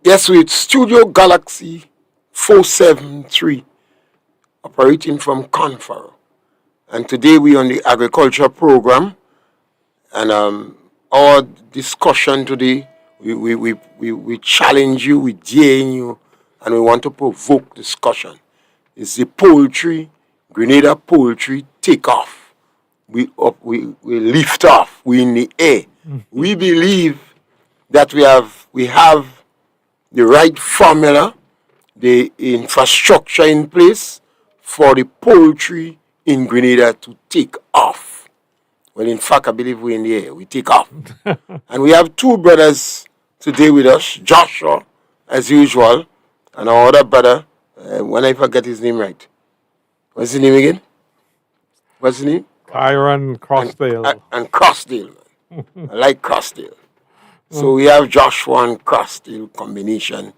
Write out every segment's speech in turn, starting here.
Yes, with Studio Galaxy 473 operating from Confer. And today we on the agriculture program. And our discussion today, we challenge you, we dare you, and we want to provoke discussion. It's the poultry, Grenada Poultry takeoff. We lift off, we in the air. We believe that we have the right formula, the infrastructure in place for the poultry in Grenada to take off. Well, in fact, I believe we're in the air. We take off. And we have two brothers today with us, Joshua, as usual, and our other brother, when I forget his name right. What's his name again? What's his name? Kayran Crosdale. And Crosdale. I like Crosdale. So we have Joshua and Crosdale combination,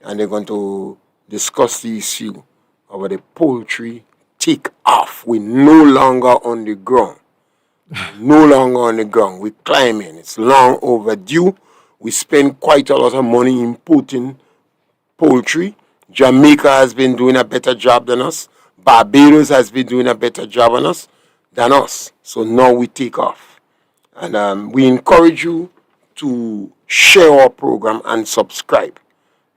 and they're going to discuss the issue about the poultry take off. We're no longer on the ground. No longer on the ground. We're climbing. It's long overdue. We spend quite a lot of money importing poultry. Jamaica has been doing a better job than us. Barbados has been doing a better job than us. So now we take off. And we encourage you to share our program and subscribe.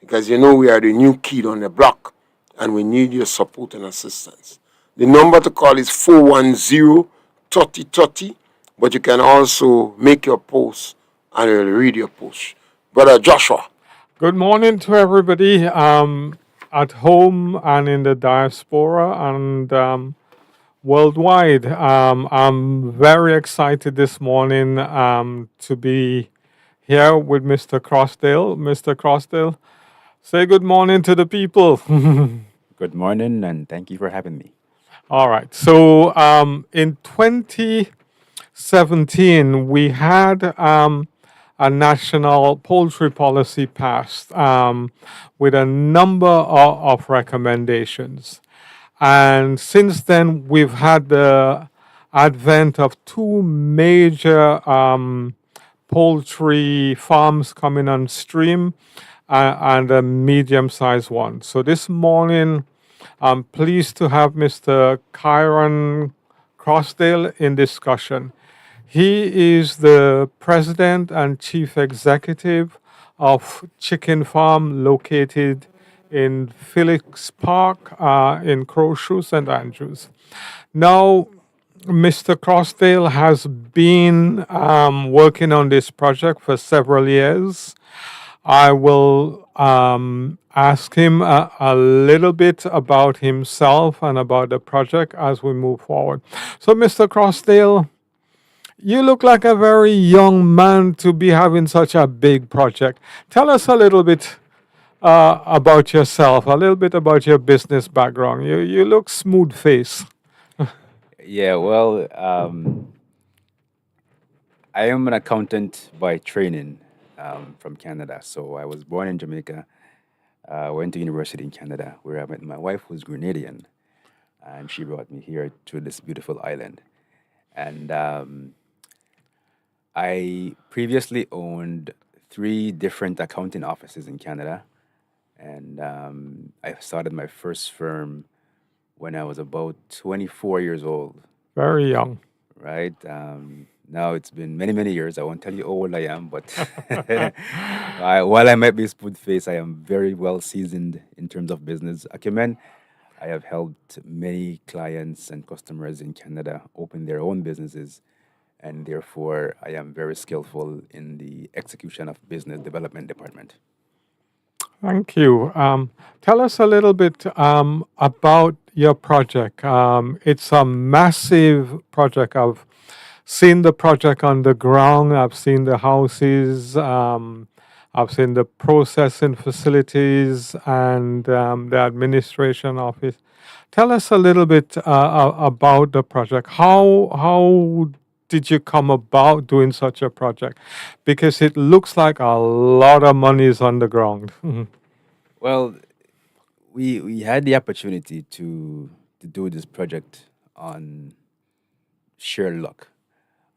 Because you know we are the new kid on the block and we need your support and assistance. The number to call is 410-3030, but you can also make your post and we'll read your post. Brother Joshua. Good morning to everybody at home and in the diaspora and worldwide. I'm very excited this morning to be here with Mr. Crosdale. Mr. Crosdale, say good morning to the people. Good morning, and thank you for having me. All right. So in 2017, we had a national poultry policy passed with a number of recommendations. And since then, we've had the advent of two major poultry farms coming on stream and a medium-sized one. So this morning, I'm pleased to have Mr. Kayran Crosdale in discussion. He is the president and chief executive of Chicken Farm located in Felix Park in Crowshoe, St. Andrews. Now, Mr. Crosdale has been working on this project for several years. I will ask him a little bit about himself and about the project as we move forward. So, Mr. Crosdale, you look like a very young man to be having such a big project. Tell us a little bit about yourself, a little bit about your business background. You look smooth face. Yeah, well, I am an accountant by training from Canada. So I was born in Jamaica, went to university in Canada, where I met my wife, who's Grenadian, and she brought me here to this beautiful island. And I previously owned three different accounting offices in Canada, and I started my first firm when I was about 24 years old, Very young. right? Now it's been many, many years. I won't tell you how old I am, but while I might be smooth face, I am very well seasoned in terms of business acumen. I have helped many clients and customers in Canada open their own businesses, and therefore I am very skillful in the execution of business development department. Thank you. Tell us a little bit about your project. It's a massive project. I've seen the project on the ground. I've seen the houses. I've seen the processing facilities and the administration office. Tell us a little bit about the project. How did you come about doing such a project? Because it looks like a lot of money is on the ground. Well, we had the opportunity to do this project on sheer luck.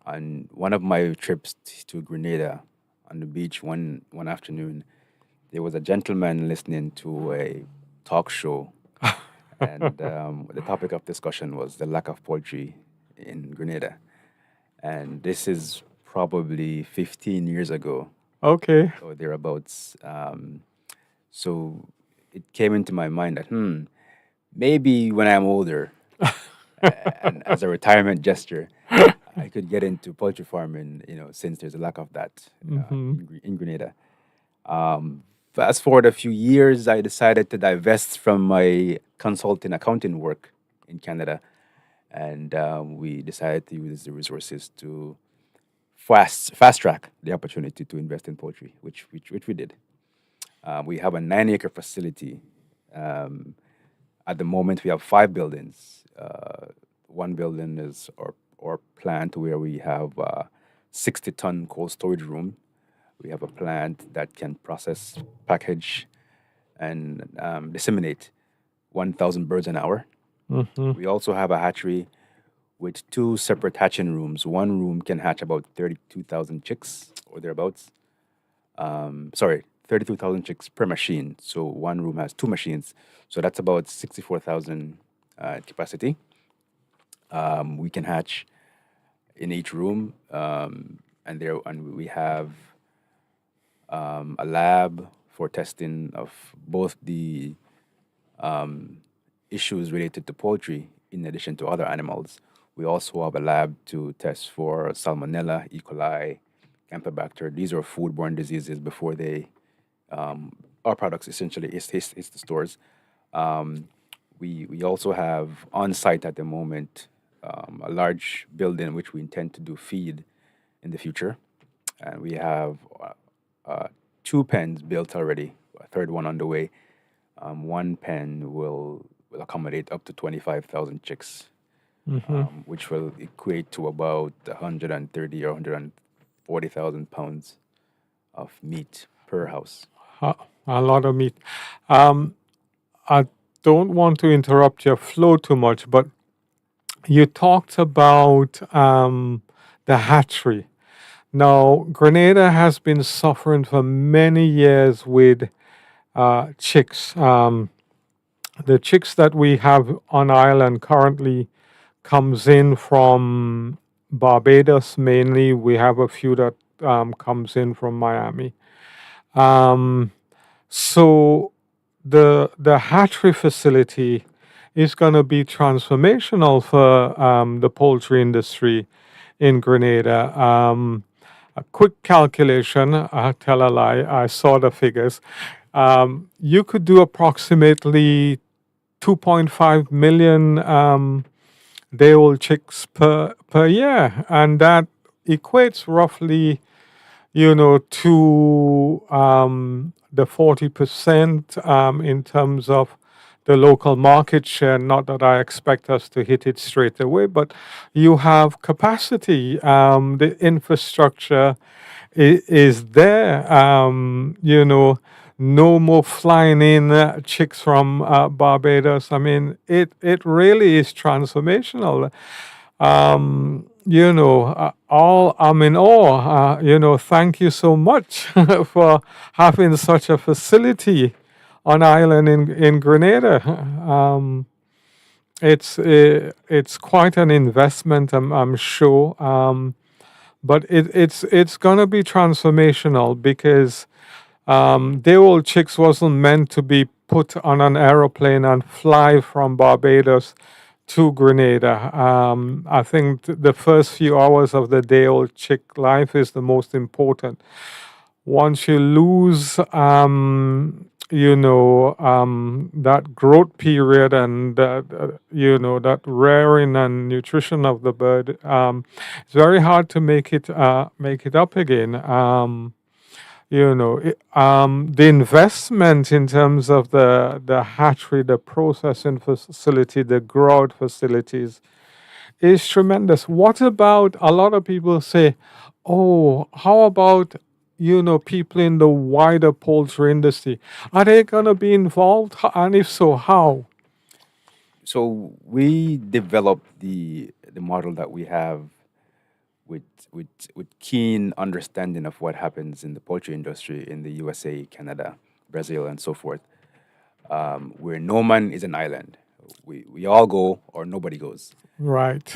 On one of my trips to Grenada on the beach one afternoon, there was a gentleman listening to a talk show, and the topic of discussion was the lack of poultry in Grenada. And this is probably 15 years ago Okay. or thereabouts. So it came into my mind that, maybe when I'm older, and as a retirement gesture, I could get into poultry farming, since there's a lack of that in Grenada. Fast forward a few years, I decided to divest from my consulting accounting work in Canada, and we decided to use the resources to fast track the opportunity to invest in poultry, which we did. We have a 9-acre facility. Um, at the moment, we have 5 buildings. One building is our plant where we have 60-ton cold storage room. We have a plant that can process, package, and disseminate 1,000 birds an hour. We also have a hatchery with 2 separate hatching rooms. One room can hatch about 32,000 chicks or thereabouts. Sorry, 32,000 chicks per machine. So one room has 2 machines. So that's about 64,000 capacity. We can hatch in each room, and we have a lab for testing of both the issues related to poultry in addition to other animals. We also have a lab to test for Salmonella, E. coli, Campylobacter. These are foodborne diseases before they, our products essentially is the stores. We also have on site at the moment a large building which we intend to do feed in the future, and we have 2 pens built already, a third one on the way. One pen will accommodate up to 25,000 chicks, which will equate to about 130 or 140,000 pounds of meat per house. A, a lot of meat. Um, I don't want to interrupt your flow too much, but you talked about the hatchery. Now, Grenada has been suffering for many years with chicks. The chicks that we have on island currently comes in from Barbados mainly. We have a few that comes in from Miami. Um, so the hatchery facility is going to be transformational for the poultry industry in Grenada. A quick calculation, I tell a lie, I saw the figures. You could do approximately 2.5 million day-old chicks per year, and that equates roughly, to the 40% in terms of the local market share. Not that I expect us to hit it straight away, but you have capacity. The infrastructure is there. No more flying in chicks from Barbados. I mean, it really is transformational. All I'm in awe. Thank you so much for having such a facility on island in Grenada. It's quite an investment, I'm sure. But it's gonna be transformational because day old chicks wasn't meant to be put on an aeroplane and fly from Barbados to Grenada. I think the first few hours of the day old chick life is the most important. Once you lose, that growth period and that rearing and nutrition of the bird, it's very hard to make it up again. The investment in terms of the hatchery, the processing facility, the growth facilities is tremendous. What about a lot of people say, oh, how about people in the wider poultry industry? Are they gonna be involved? And if so, how? So we developed the model that we have with with keen understanding of what happens in the poultry industry in the USA, Canada, Brazil, and so forth, where no man is an island. We all go or nobody goes. Right.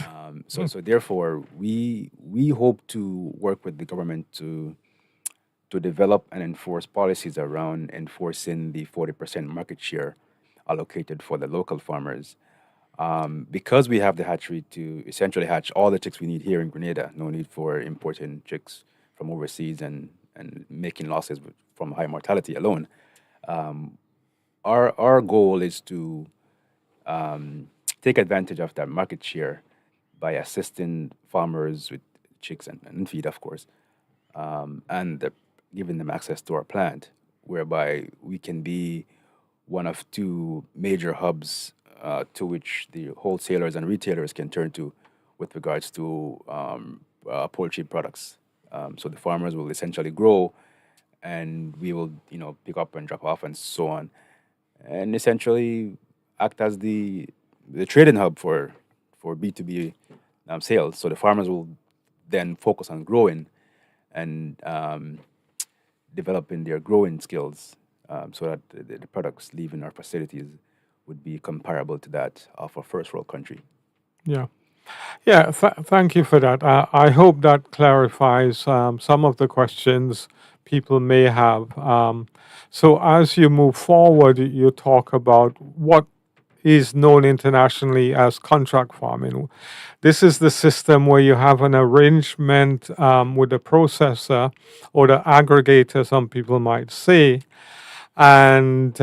So therefore, we hope to work with the government to develop and enforce policies around enforcing the 40% market share allocated for the local farmers. Because we have the hatchery to essentially hatch all the chicks we need here in Grenada, no need for importing chicks from overseas and making losses from high mortality alone. Our goal is to take advantage of that market share by assisting farmers with chicks and feed, of course, and giving them access to our plant, whereby we can be one of two major hubs to which the wholesalers and retailers can turn to with regards to poultry products. So the farmers will essentially grow, and we will, pick up and drop off and so on, and essentially act as the trading hub for B2B sales. So the farmers will then focus on growing and developing their growing skills so that the products leaving our facilities would be comparable to that of a first world country. Yeah. Yeah, thank you for that. I hope that clarifies some of the questions people may have. So, as you move forward, you talk about what is known internationally as contract farming. This is the system where you have an arrangement with the processor or the aggregator, some people might say, and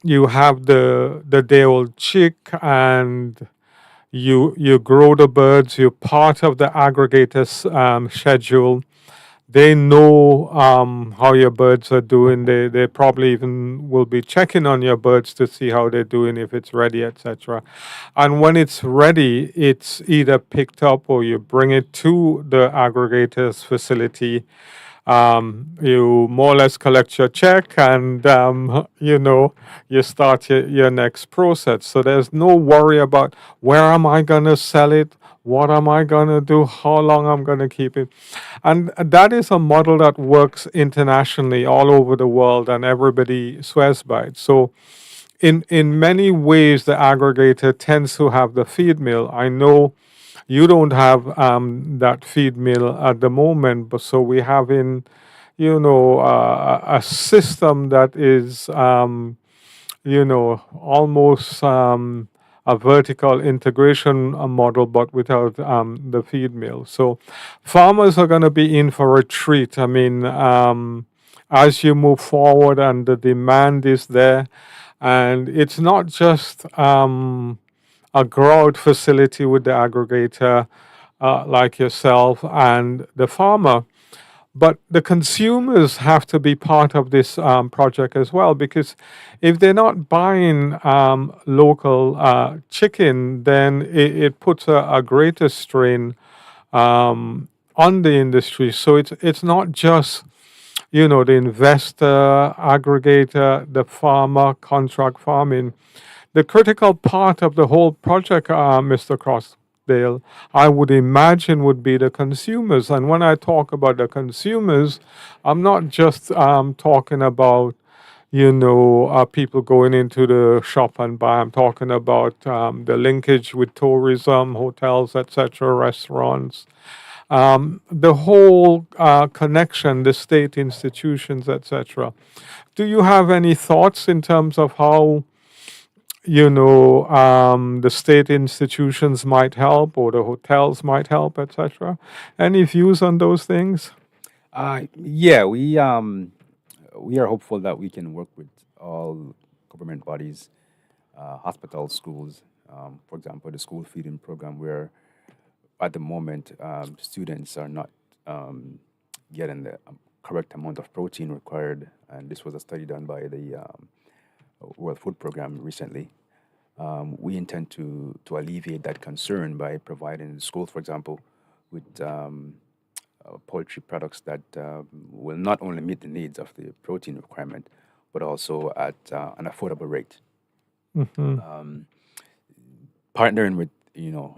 you have the day old chick, and you grow the birds. You're part of the aggregator's schedule. They know how your birds are doing. They probably even will be checking on your birds to see how they're doing, if it's ready, etc. And when it's ready, it's either picked up or you bring it to the aggregator's facility. You more or less collect your check, and you start your next process. So there's no worry about where am I gonna sell it, what am I gonna do, how long I'm gonna keep it. And that is a model that works internationally all over the world, and everybody swears by it. So in many ways, the aggregator tends to have the feed mill. I know you don't have that feed mill at the moment, but so we have in, a system that is, almost a vertical integration model, but without the feed mill. So farmers are going to be in for a treat. I mean, as you move forward and the demand is there, and it's not just a grow-out facility with the aggregator like yourself and the farmer, but the consumers have to be part of this project as well, because if they're not buying local chicken, then it puts a greater strain on the industry. So it's not just the investor, aggregator, the farmer, contract farming. The critical part of the whole project, Mr. Crossdale, I would imagine, would be the consumers. And when I talk about the consumers, I'm not just talking about people going into the shop and buy. I'm talking about the linkage with tourism, hotels, etc., restaurants, the whole connection, the state institutions, etc. Do you have any thoughts in terms of how the state institutions might help, or the hotels might help, etc.? Any views on those things? Yeah, we are hopeful that we can work with all government bodies, hospitals, schools. For example, the school feeding program, where at the moment students are not getting the correct amount of protein required, and this was a study done by the World Food Program recently. We intend to alleviate that concern by providing schools, for example, with poultry products that will not only meet the needs of the protein requirement, but also at an affordable rate. Partnering with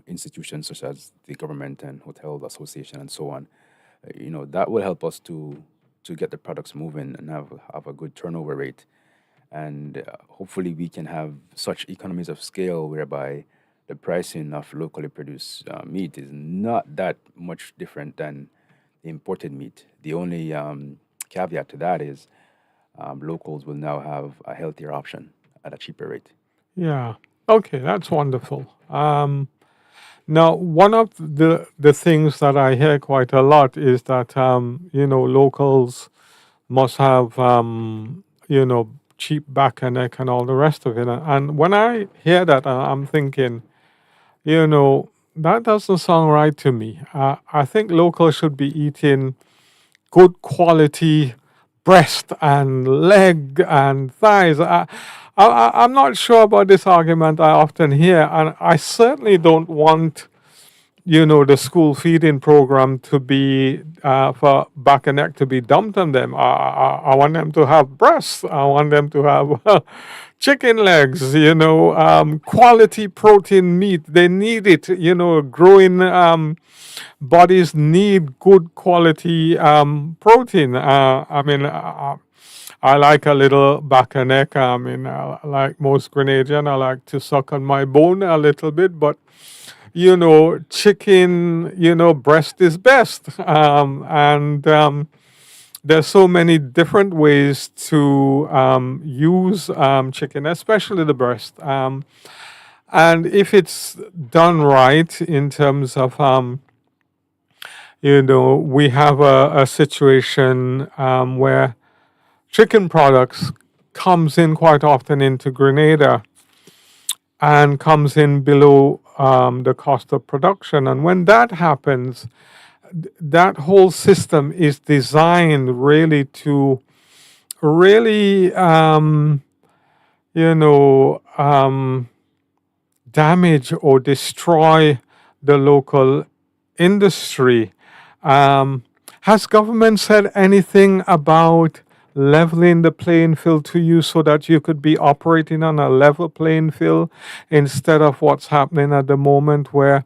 institutions such as the government and hotel association and so on, that will help us to to get the products moving and have a good turnover rate. And hopefully we can have such economies of scale whereby the pricing of locally produced meat is not that much different than the imported meat. The only caveat to that is locals will now have a healthier option at a cheaper rate. Yeah. Okay, that's wonderful. Now, one of the things that I hear quite a lot is that locals must have cheap back and neck and all the rest of it. And when I hear that, I'm thinking, that doesn't sound right to me. I think locals should be eating good quality breast and leg and thighs. I'm not sure about this argument I often hear, and I certainly don't want the school feeding program to be for back and neck to be dumped on them. I want them to have breasts. I want them to have chicken legs, quality protein meat. They need it. Growing bodies need good quality protein. I like a little back and neck. I mean, like most Grenadian, I like to suck on my bone a little bit, but chicken, breast is best. And there's so many different ways to use chicken, especially the breast. And if it's done right in terms of, we have a situation where chicken products comes in quite often into Grenada and comes in below the cost of production. And when that happens, that whole system is designed really to really, damage or destroy the local industry. Has government said anything about leveling the playing field to you so that you could be operating on a level playing field instead of what's happening at the moment where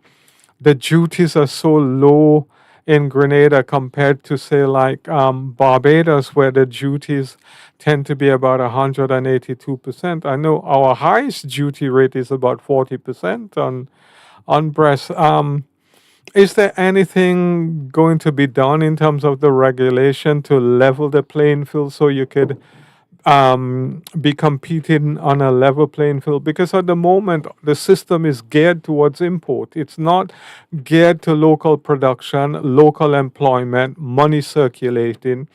the duties are so low in Grenada compared to, say, like Barbados, where the duties tend to be about 182%. I know our highest duty rate is about 40% on breast. Is there anything going to be done in terms of the regulation to level the playing field so you could be competing on a level playing field? Because at the moment, the system is geared towards import. It's not geared to local production, local employment, money circulating.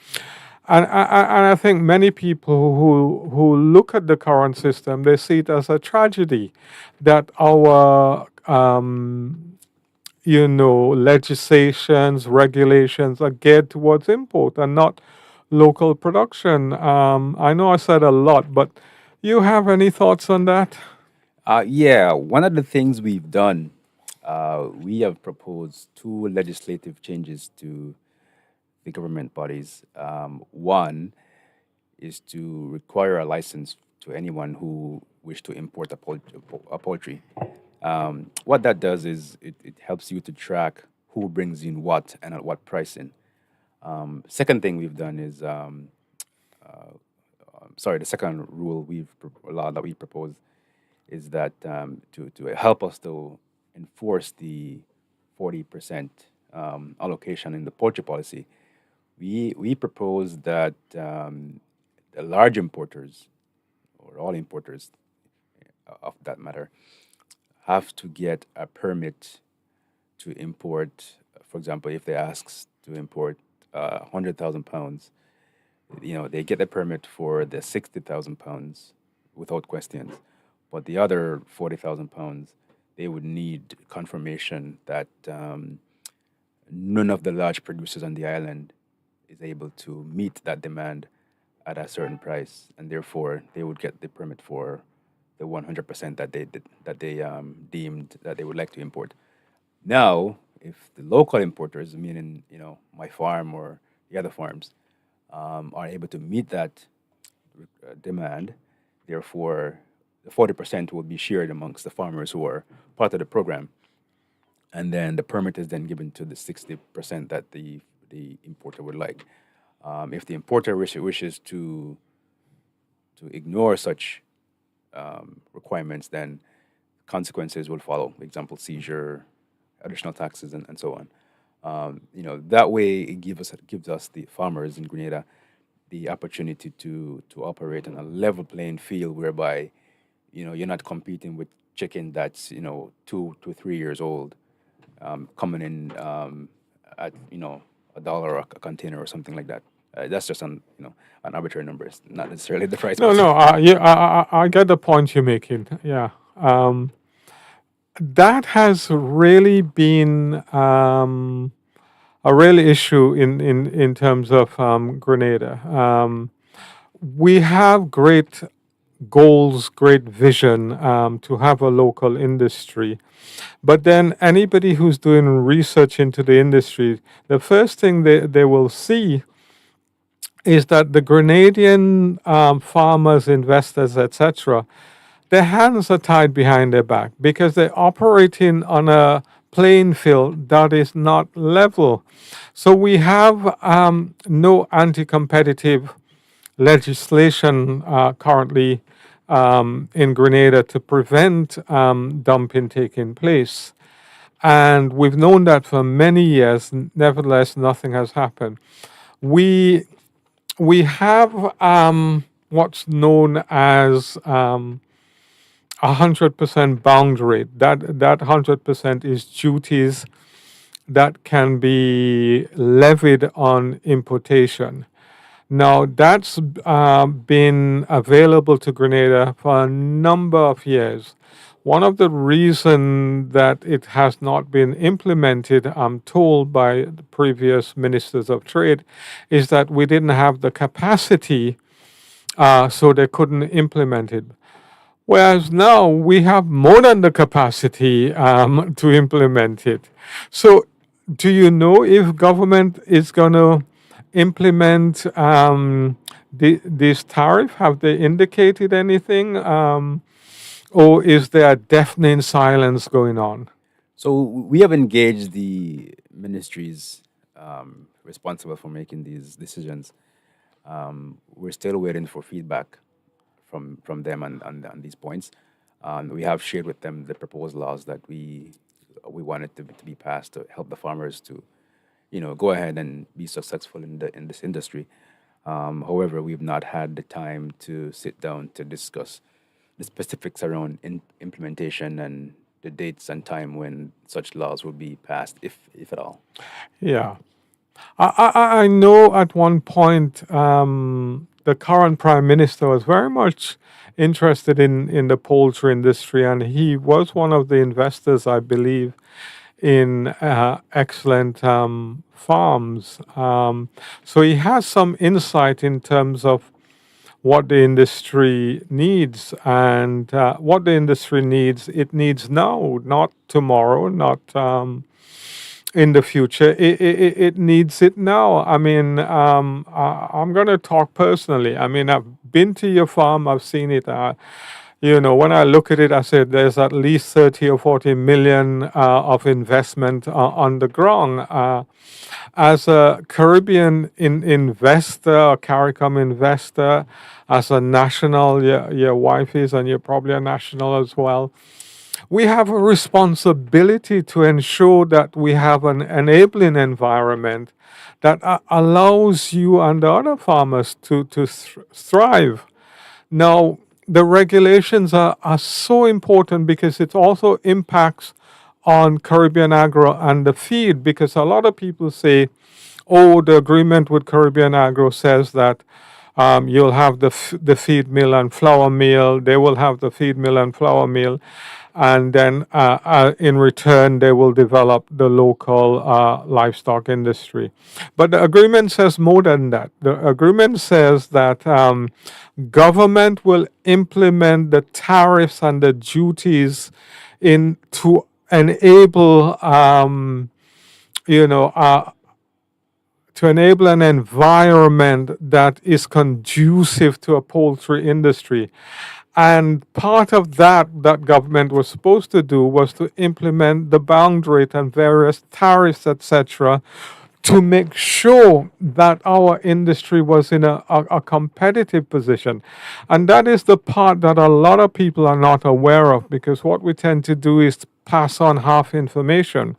And I think many people who look at the current system, they see it as a tragedy that our legislations, regulations are geared towards import and not local production. I know I said a lot, but you have any thoughts on that? Yeah, one of the things we've done, we have proposed two legislative changes to the government bodies. One is to require a license to anyone who wish to import a poultry. What that does is it helps you to track who brings in what and at what pricing. Second thing we've done is, the second law that we proposed is that to help us to enforce the 40% allocation in the poultry policy, we propose that the large importers, or all importers of that matter, have to get a permit to import. For example, if they ask to import 100,000 pounds, they get a permit for the 60,000 pounds without questions. But the other 40,000 pounds, they would need confirmation that none of the large producers on the island is able to meet that demand at a certain price, and therefore they would get the permit for the 100% that they deemed that they would like to import. Now, if the local importers, meaning my farm or the other farms, are able to meet that demand, therefore the 40% will be shared amongst the farmers who are part of the program, and then the permit is then given to the 60% that the importer would like. If the importer wishes to ignore such requirements, then consequences will follow. Example, seizure, additional taxes, and so on. That way it gives us the farmers in Grenada the opportunity to operate on a level playing field whereby you're not competing with chicken that's 2 to 3 years old, coming in at $1 a container or something like that. That's just an arbitrary number. It's not necessarily the price. No, But no, yeah, I get the point you're making. Yeah. That has really been a real issue in terms of Grenada. We have great goals, great vision to have a local industry. But then anybody who's doing research into the industry, the first thing they will see is that the Grenadian farmers, investors, etc., their hands are tied behind their back because they're operating on a playing field that is not level. So we have no anti-competitive legislation currently in Grenada to prevent dumping taking place. And we've known that for many years. Nevertheless, nothing has happened. We have what's known as 100% boundary. That 100% is duties that can be levied on importation. Now, that's been available to Grenada for a number of years. One of the reasons that it has not been implemented, I'm told by the previous ministers of trade, is that we didn't have the capacity, so they couldn't implement it. Whereas now we have more than the capacity to implement it. So, do you know if government is going to implement this tariff? Have they indicated anything? Or is there a deafening silence going on? So we have engaged the ministries responsible for making these decisions. We're still waiting for feedback from them on these points. We have shared with them the proposed laws that we wanted to be passed to help the farmers to, go ahead and be successful in this industry. However, we've not had the time to sit down to discuss the specifics around implementation and the dates and time when such laws will be passed, if at all. Yeah. I know at one point the current prime minister was very much interested in the poultry industry, and he was one of the investors, I believe, in excellent farms. So he has some insight in terms of what the industry needs, and what the industry needs, it needs now, not tomorrow, not in the future. It needs it now. I mean, I'm going to talk personally. I mean, I've been to your farm, I've seen it. When I look at it, I said there's at least 30 or 40 million of investment on the ground. As a Caribbean investor, a CARICOM investor, as a national, your wife is, and you're probably a national as well, we have a responsibility to ensure that we have an enabling environment that allows you and the other farmers to thrive. Now, the regulations are so important because it also impacts on Caribbean Agro and the feed, because a lot of people say, oh, the agreement with Caribbean Agro says that you'll have the feed mill and flour mill, they will have the feed mill and flour mill, and then in return they will develop the local livestock industry. But the agreement says more than that. The agreement says that government will implement the tariffs and the duties to enable to enable an environment that is conducive to a poultry industry. And part of that government was supposed to do was to implement the boundary rate and various tariffs, etc., to make sure that our industry was in a competitive position. And that is the part that a lot of people are not aware of, because what we tend to do is pass on half information.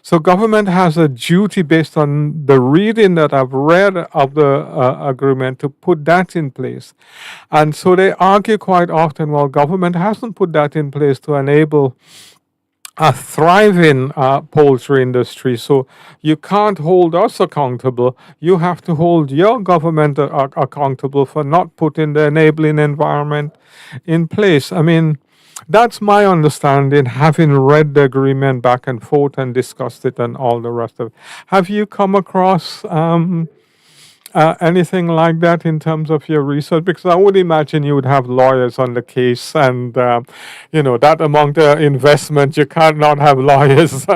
So government has a duty, based on the reading that I've read of the agreement, to put that in place. And so they argue quite often, well, government hasn't put that in place to enable a thriving poultry industry. So you can't hold us accountable. You have to hold your government accountable for not putting the enabling environment in place. I mean, that's my understanding, having read the agreement back and forth and discussed it and all the rest of it. Have you come across anything like that in terms of your research? Because I would imagine you would have lawyers on the case, and that among the investment, you can't not have lawyers.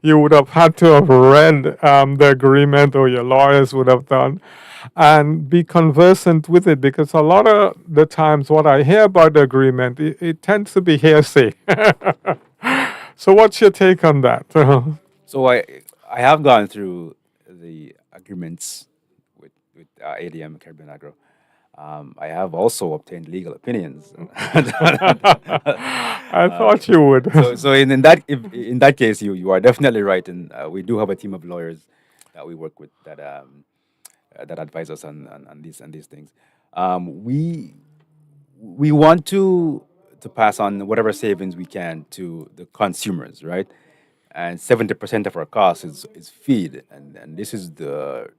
You would have had to have read the agreement, or your lawyers would have done, and be conversant with it. Because a lot of the times, what I hear about the agreement, it tends to be hearsay. So, what's your take on that? So I have gone through the agreements with ADM Caribbean Agro. I have also obtained legal opinions. I thought you would. So in that case, you are definitely right, and we do have a team of lawyers that we work with that advise us on these things. We want to pass on whatever savings we can to the consumers, right? And 70% of our cost is feed, and this is the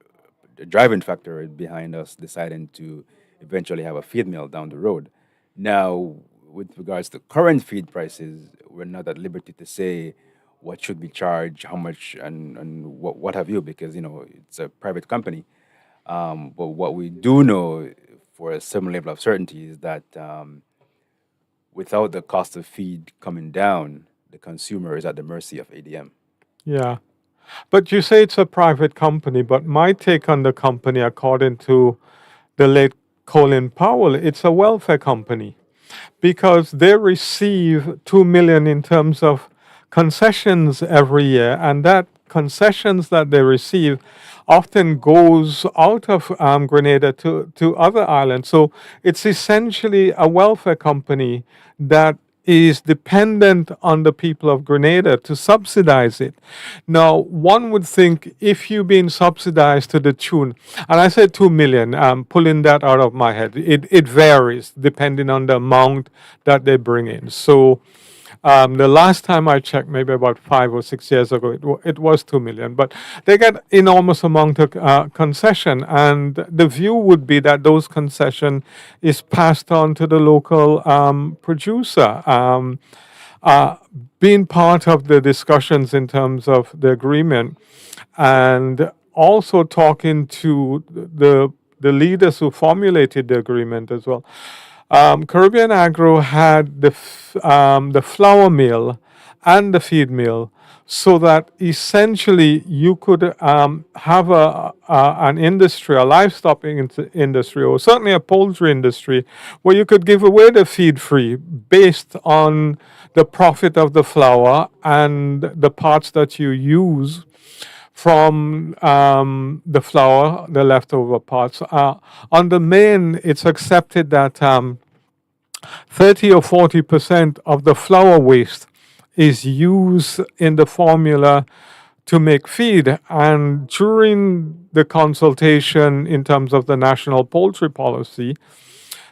driving factor behind us deciding to eventually have a feed mill down the road. Now, with regards to current feed prices, we're not at liberty to say what should be charged, how much, and what have you, because it's a private company. But what we do know for a certain level of certainty is that without the cost of feed coming down, the consumer is at the mercy of ADM. Yeah. But you say it's a private company, but my take on the company, according to the late Colin Powell, it's a welfare company, because they receive 2 million in terms of concessions every year, and that concessions that they receive often goes out of Grenada to other islands. So it's essentially a welfare company that is dependent on the people of Grenada to subsidize it. Now, one would think, if you've been subsidized to the tune, and I said 2 million, pulling that out of my head, it varies depending on the amount that they bring in. So the last time I checked, maybe about 5 or 6 years ago, it was 2 million. But they get enormous amount of concession, and the view would be that those concession is passed on to the local producer. Being part of the discussions in terms of the agreement, and also talking to the leaders who formulated the agreement as well. Caribbean Agro had the flour mill and the feed mill, so that essentially you could have an industry, a livestock industry, or certainly a poultry industry, where you could give away the feed free based on the profit of the flour and the parts that you use from the flour, the leftover parts. On the main, it's accepted that 30 or 40% of the flour waste is used in the formula to make feed. And during the consultation in terms of the national poultry policy,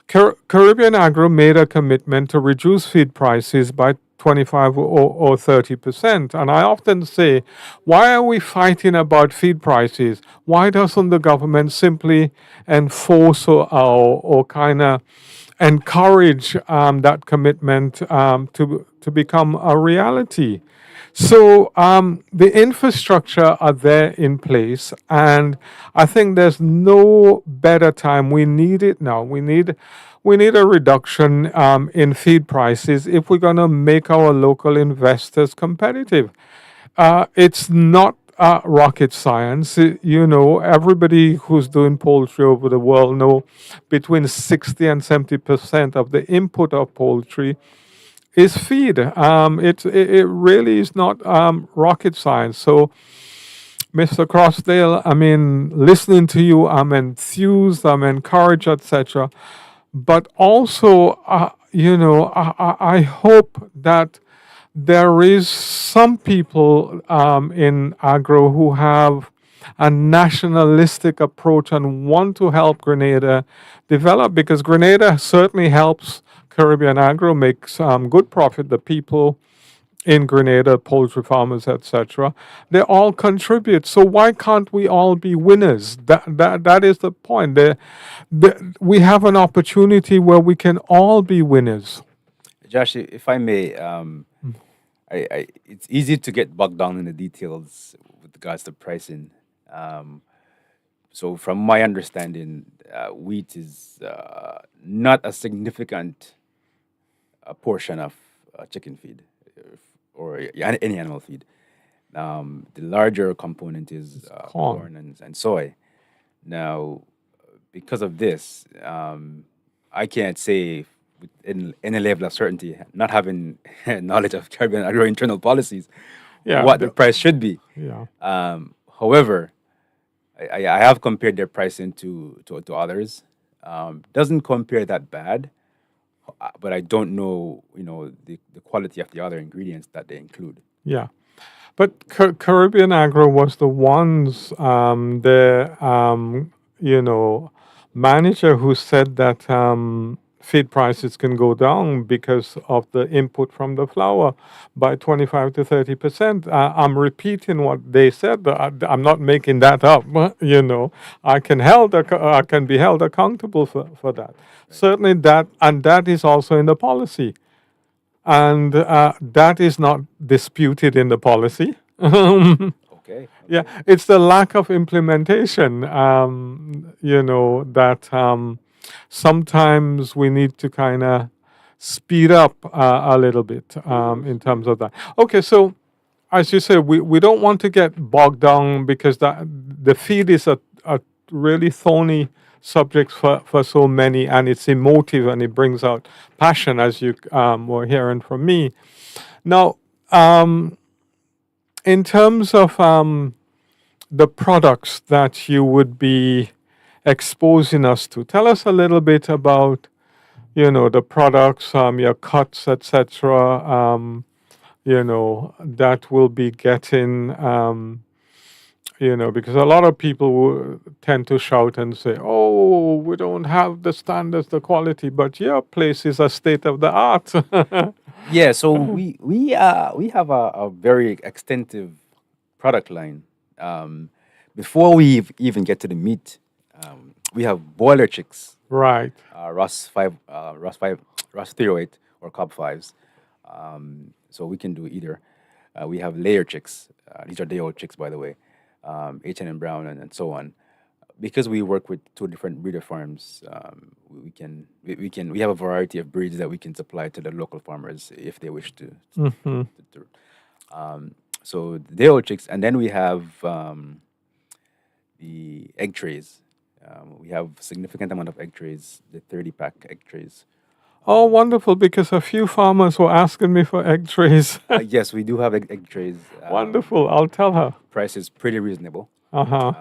Caribbean Agro made a commitment to reduce feed prices by 25 or 30%. And I often say, why are we fighting about feed prices? Why doesn't the government simply enforce or kind of encourage that commitment to become a reality? So the infrastructure are there in place, and I think there's no better time. We need it now. We need a reduction in feed prices if we're going to make our local investors competitive. It's not rocket science. Everybody who's doing poultry over the world know between 60 and 70% of the input of poultry is feed. It really is not rocket science. So Mr. Crossdale, I mean, listening to you, I'm enthused, I'm encouraged, etc. But also, I hope that there is some people in agro who have a nationalistic approach and want to help Grenada develop, because Grenada certainly helps Caribbean agro make good profit. The people in Grenada, poultry farmers, etc., they all contribute. So why can't we all be winners? That is the point. We have an opportunity where we can all be winners. Josh, if I may, it's easy to get bogged down in the details with regards to pricing. Um, so, from my understanding, wheat is not a significant portion of chicken feed or any animal feed. The larger component is Corn. corn and soy. Now, because of this, I can't say with any level of certainty, not having knowledge of Caribbean agro internal policies, Yeah. what the price should be. Yeah. However, I have compared their pricing to others. Doesn't compare that bad, but I don't know, the quality of the other ingredients that they include. Yeah. But Caribbean Agro was the ones, the manager who said that feed prices can go down because of the input from the flour by 25 to 30%. I'm repeating what they said. I'm not making that up. I can be held accountable for that. Certainly that, and that is also in the policy. And that is not disputed in the policy. Okay. Yeah, it's the lack of implementation, that sometimes we need to kind of speed up a little bit in terms of that. Okay, so as you say, we don't want to get bogged down, because the feed is a really thorny subject for so many, and it's emotive and it brings out passion, as you were hearing from me. Now, in terms of the products that you would be exposing us to, tell us a little bit about, the products, your cuts, etc., that will be getting, because a lot of people tend to shout and say, oh, we don't have the standards, the quality, but your place is a state of the art. Yeah, so we have a very extensive product line. Before we even get to the meat, we have boiler chicks, Right. Ross 5, Ross 308 or Cobb 5s. So we can do either. We have layer chicks. These are day-old chicks, by the way. H&M Brown and so on. Because we work with two different breeder farms, we have a variety of breeds that we can supply to the local farmers if they wish to. So day old chicks, and then we have the egg trays. We have significant amount of egg trays, the 30-pack egg trays. Oh, wonderful, because a few farmers were asking me for egg trays. Yes, we do have egg trays. Wonderful, I'll tell her. Price is pretty reasonable. Uh-huh.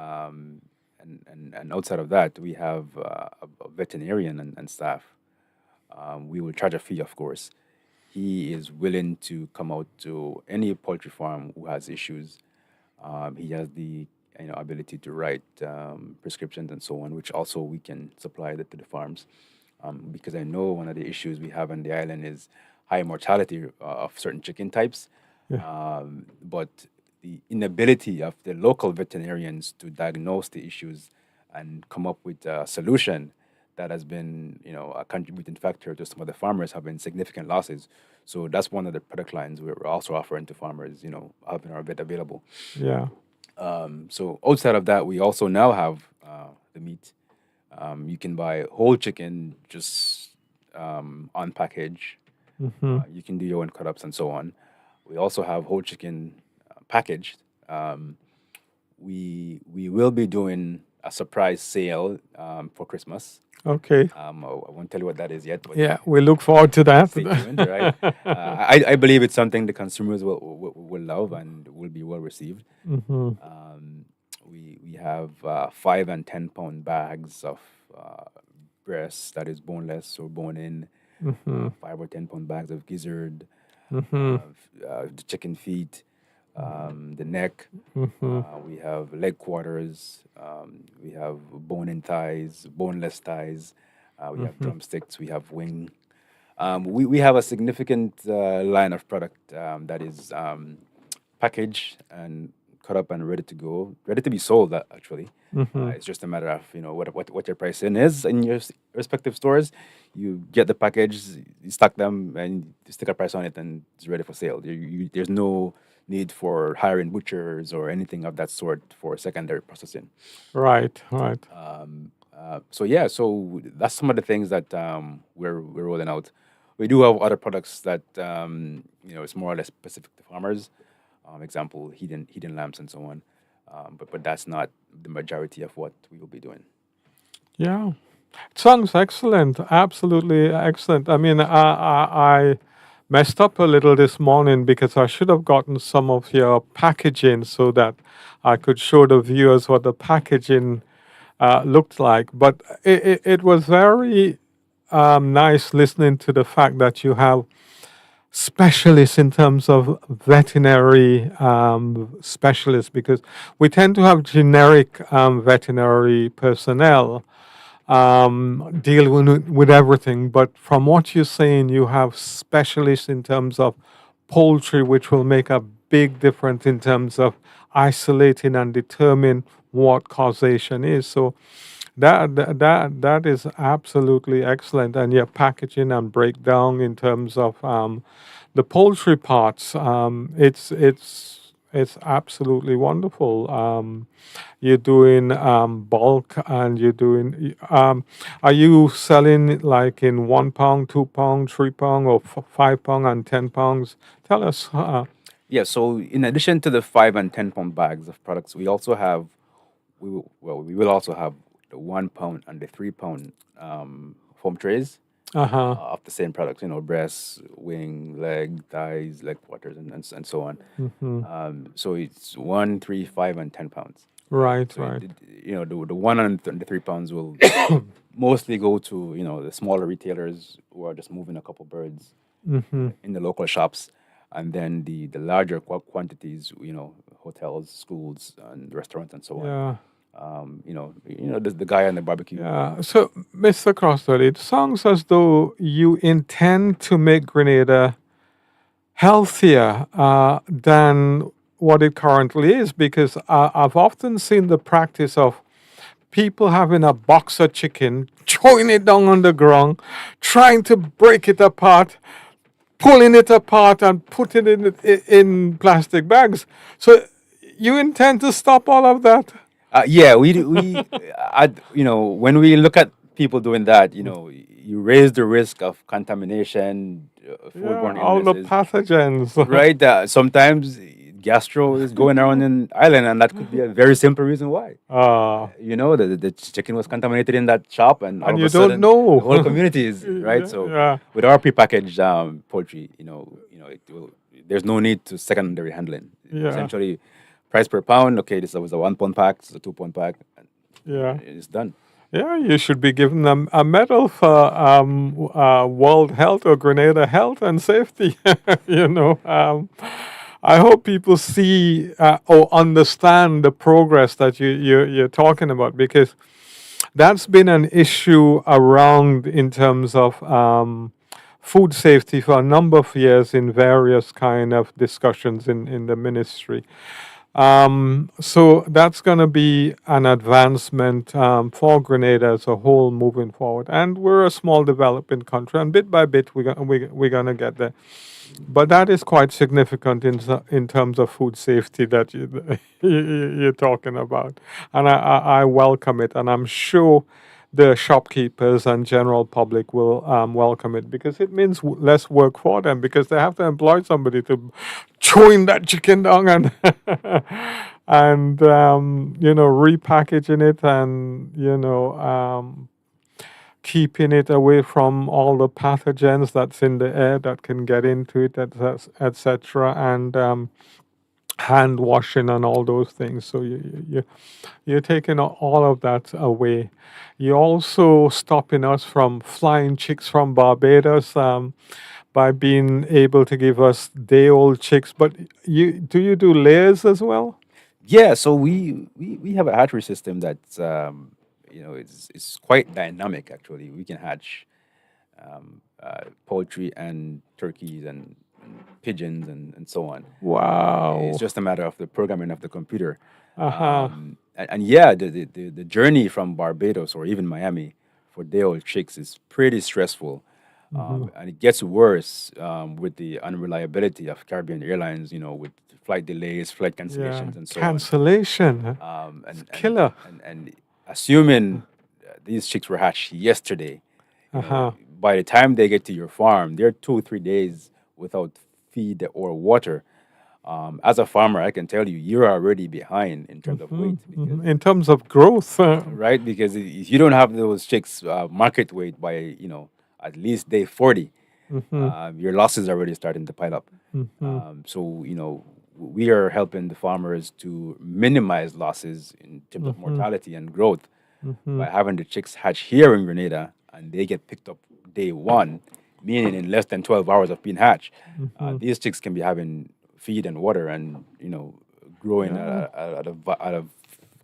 And outside of that, we have a veterinarian and staff. We will charge a fee, of course. He is willing to come out to any poultry farm who has issues. He has the ability to write prescriptions and so on, which also we can supply that to the farms. Because I know one of the issues we have on the island is high mortality of certain chicken types. Yeah. But the inability of the local veterinarians to diagnose the issues and come up with a solution that has been, a contributing factor to some of the farmers having significant losses. So that's one of the product lines we're also offering to farmers, having our vet available. Yeah. So outside of that, we also now have the meat. You can buy whole chicken just on package. You can do your own cut-ups and so on. We also have whole chicken packaged. We will be doing a surprise sale for Christmas. Okay. I won't tell you what that is yet. But Yeah, we look forward to that. stay tuned, right? I believe it's something the consumers will love and will be well received. have 5 and 10 pound bags of breast that is boneless or bone in, 5 or 10 pound bags of gizzard, the chicken feet, the neck. We have leg quarters. We have bone in thighs, boneless thighs. We have drumsticks. We have wing. We have a significant line of product that is packaged and cut up and ready to go, ready to be sold. Actually, it's just a matter of what your pricing is in your respective stores. You get the package, you stack them, and you stick a price on it, and it's ready for sale. There's no need for hiring butchers or anything of that sort for secondary processing. Right, right. So yeah, so that's some of the things that we're rolling out. We do have other products that it's more or less specific to farmers. Example, heating lamps and so on. But that's not the majority of what we will be doing. Yeah. It sounds excellent. Absolutely excellent. I mean, I messed up a little this morning because I should have gotten some of your packaging so that I could show the viewers what the packaging looked like. But it was very nice listening to the fact that you have specialists in terms of veterinary specialists, because we tend to have generic veterinary personnel deal with everything. But from what you're saying, you have specialists in terms of poultry, which will make a big difference in terms of isolating and determine what causation is. So that is absolutely excellent, and your packaging and breakdown in terms of the poultry parts, it's absolutely wonderful. You're doing bulk, and you're doing. Are you selling like in 1 pound, 2 pound, 3 pound, or 5 pound and 10 pounds? Tell us. Yeah. So in addition to the 5 and 10 pound bags of products, we also have we will also have the 1 pound and the 3 pound foam trays of the same products. Breasts, wing, leg, thighs, leg quarters, and so on. So it's 1, 3, 5, and 10 pounds. Right, So right. the 1 and the 3 pounds will mostly go to the smaller retailers who are just moving a couple birds in the local shops, and then the larger quantities, hotels, schools, and restaurants, and so on. Yeah. The guy on the barbecue. Yeah. So, Mr. Crosdale, it sounds as though you intend to make Grenada healthier than what it currently is, because I've often seen the practice of people having a box of chicken, throwing it down on the ground, trying to break it apart, pulling it apart, and putting it in plastic bags. So, you intend to stop all of that? Yeah, when we look at people doing that, you raise the risk of contamination, foodborne Yeah, all the illnesses, pathogens. right? Sometimes gastro is going around in Ireland, and that could be a very simple reason why. The chicken was contaminated in that shop, and all And of you a don't sudden, know. the whole community is right. So, Yeah. with our prepackaged poultry, there's no need to secondary handling. Yeah. Essentially, price per pound. Okay, this was a 1 pound pack, this is a 2 pound pack, and Yeah. it's done. Yeah, you should be given a medal for World Health or Grenada Health and Safety. I hope people see or understand the progress that you're talking about, because that's been an issue around in terms of food safety for a number of years in various kind of discussions in the ministry. So that's going to be an advancement for Grenada as a whole moving forward. And we're a small developing country, and bit by bit we're going to get there. But that is quite significant in terms of food safety that you're talking about. And I welcome it, and I'm sure the shopkeepers and general public will welcome it, because it means less work for them, because they have to employ somebody to chewing that chicken down and and repackaging it, and keeping it away from all the pathogens that's in the air that can get into it, etc. And hand washing and all those things. So you're taking all of that away. You're also stopping us from flying chicks from Barbados by being able to give us day-old chicks. But you do layers as well? Yeah, so we have a hatchery system that's it's quite dynamic actually. We can hatch poultry and turkeys and pigeons and so on. It's Wow. just a matter of the programming of the computer. Uh-huh. And yeah, the journey from Barbados or even Miami for day-old chicks is pretty stressful. And it gets worse with the unreliability of Caribbean Airlines, with flight delays, flight Yeah. cancellations, and so on. Cancellation. It's And, and, killer. and assuming these chicks were hatched yesterday, Uh-huh. by the time they get to your farm, they're 2 3 days without feed or water. As a farmer, I can tell you, you're already behind in terms of weight because, In terms of growth. right? Because if you don't have those chicks market weight by at least day 40, your losses are already starting to pile up. So we are helping the farmers to minimize losses in terms of mortality and growth by having the chicks hatch here in Grenada and they get picked up day one, meaning in less than 12 hours of being hatched. These chicks can be having feed and water and growing at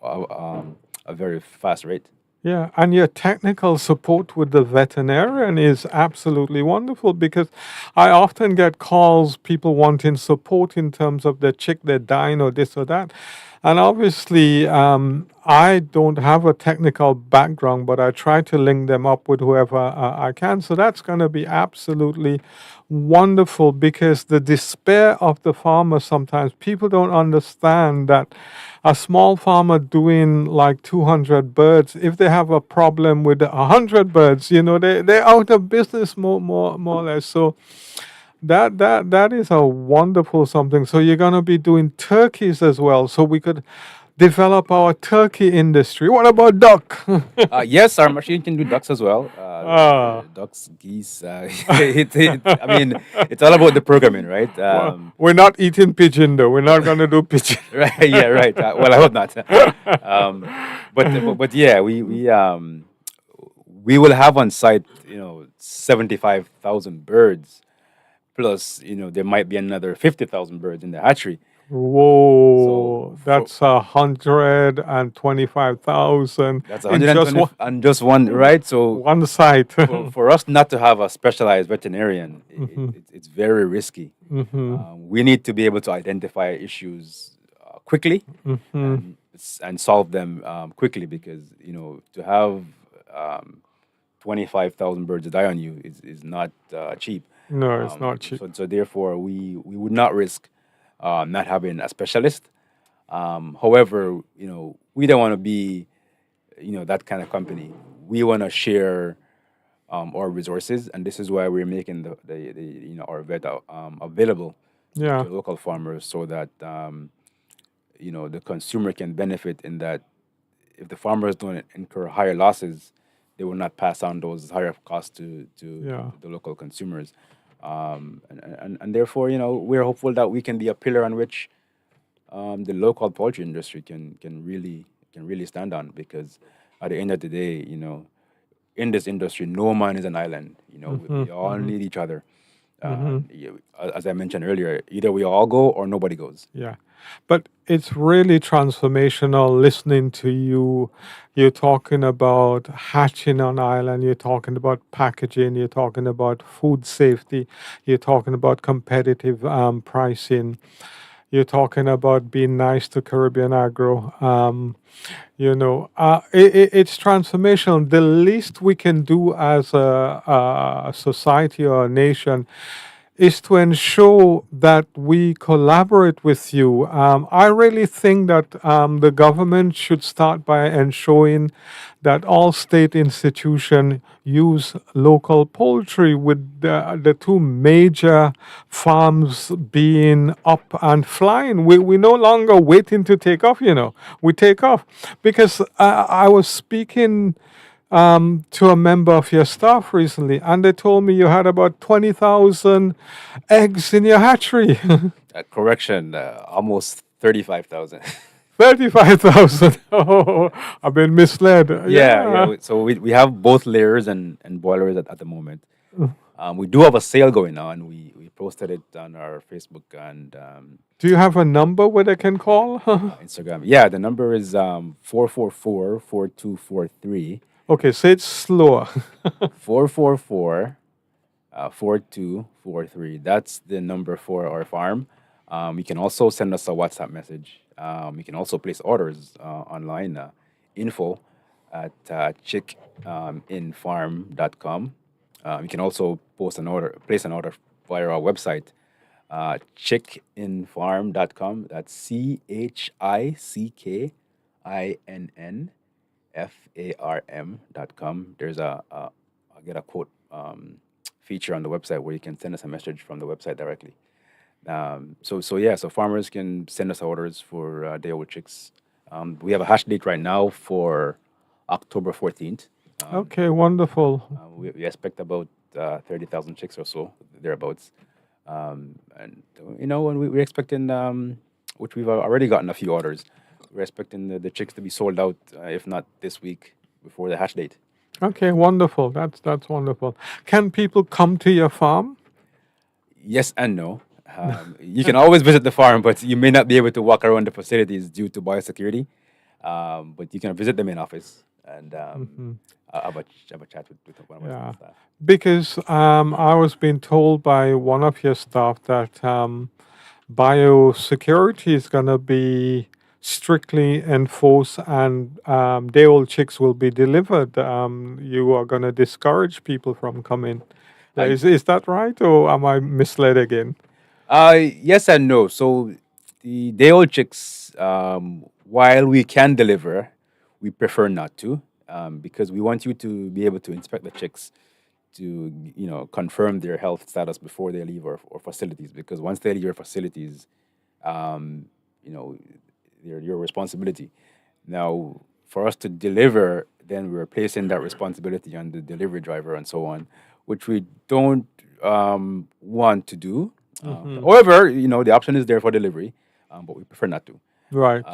a very fast rate. Yeah, and your technical support with the veterinarian is absolutely wonderful because I often get calls, people wanting support in terms of their chick, they're dying or this or that. And obviously, I don't have a technical background, but I try to link them up with whoever I can. So that's going to be absolutely wonderful because the despair of the farmer sometimes, people don't understand that a small farmer doing like 200 birds, if they have a problem with 100 birds, they're out of business more or less. So that is a wonderful something. So you're gonna be doing turkeys as well, so we could develop our turkey industry. What about duck? Yes, our machine can do ducks as well. Ah, Ducks, geese. I mean, it's all about the programming, right? well, we're not eating pigeon though. We're not gonna do pigeon. Right. Yeah. Right. Well, I hope not. Um, but yeah, we will have on site, 75,000 birds, plus, there might be another 50,000 birds in the hatchery. Whoa, So that's 125,000 that's in just 120 on just one, right? So one site. for us not to have a specialized veterinarian, it's very risky. We need to be able to identify issues quickly and solve them quickly because to have 25,000 birds die on you is not cheap. No, it's not cheap. So therefore, we would not risk not having a specialist. However, we don't want to be, that kind of company. We want to share our resources, and this is why we're making our vet available Yeah. to local farmers so that the consumer can benefit in that if the farmers don't incur higher losses, they will not pass on those higher costs to Yeah. the local consumers. And therefore, we're hopeful that we can be a pillar on which the local poultry industry can really stand on because at the end of the day, in this industry, no man is an island. We all need each other. As I mentioned earlier, either we all go or nobody goes. Yeah. But it's really transformational listening to you. You're talking about hatching on island, you're talking about packaging, you're talking about food safety, you're talking about competitive pricing, you're talking about being nice to Caribbean agro. It's transformational. The least we can do as a society or a nation is to ensure that we collaborate with you. I really think that the government should start by ensuring that all state institutions use local poultry, with the two major farms being up and flying. We no longer waiting to take off, we take off. Because I was speaking to a member of your staff recently, and they told me you had about 20,000 eggs in your hatchery. Correction, almost 35,000. 35,000. Oh, I've been misled. Yeah. So we have both layers and boilers at the moment. We do have a sale going on. We posted it on our Facebook and Do you have a number where they can call? Instagram. Yeah, the number is 444-4243. Okay, say it slower. 4243. That's the number for our farm. You can also send us a WhatsApp message. You can also place orders online. Info at chickinfarm.com. You can also place an order via our website, chickinfarm.com. That's chickinfarm.com. There's I get a quote feature on the website where you can send us a message from the website directly. So farmers can send us orders for day-old chicks. We have a hash date right now for October 14th. Okay, wonderful. We expect about 30,000 chicks or so, thereabouts. And when we're expecting, which we've already gotten a few orders, we're expecting the chicks to be sold out, if not this week, before the hatch date. Okay, wonderful. That's wonderful. Can people come to your farm? Yes and no. You can always visit the farm, but you may not be able to walk around the facilities due to biosecurity. But you can visit the main office and have a chat with one of our staff. Because I was being told by one of your staff that biosecurity is going to be strictly enforced and day-old chicks will be delivered. You are going to discourage people from coming. Is that right, or am I misled again? Yes and no. So the day-old chicks, while we can deliver, we prefer not to, because we want you to be able to inspect the chicks to confirm their health status before they leave our facilities. Because once they leave your facilities, they're your responsibility. Now, for us to deliver, then we're placing that responsibility on the delivery driver and so on, which we don't want to do. However, the option is there for delivery, but we prefer not to. Right.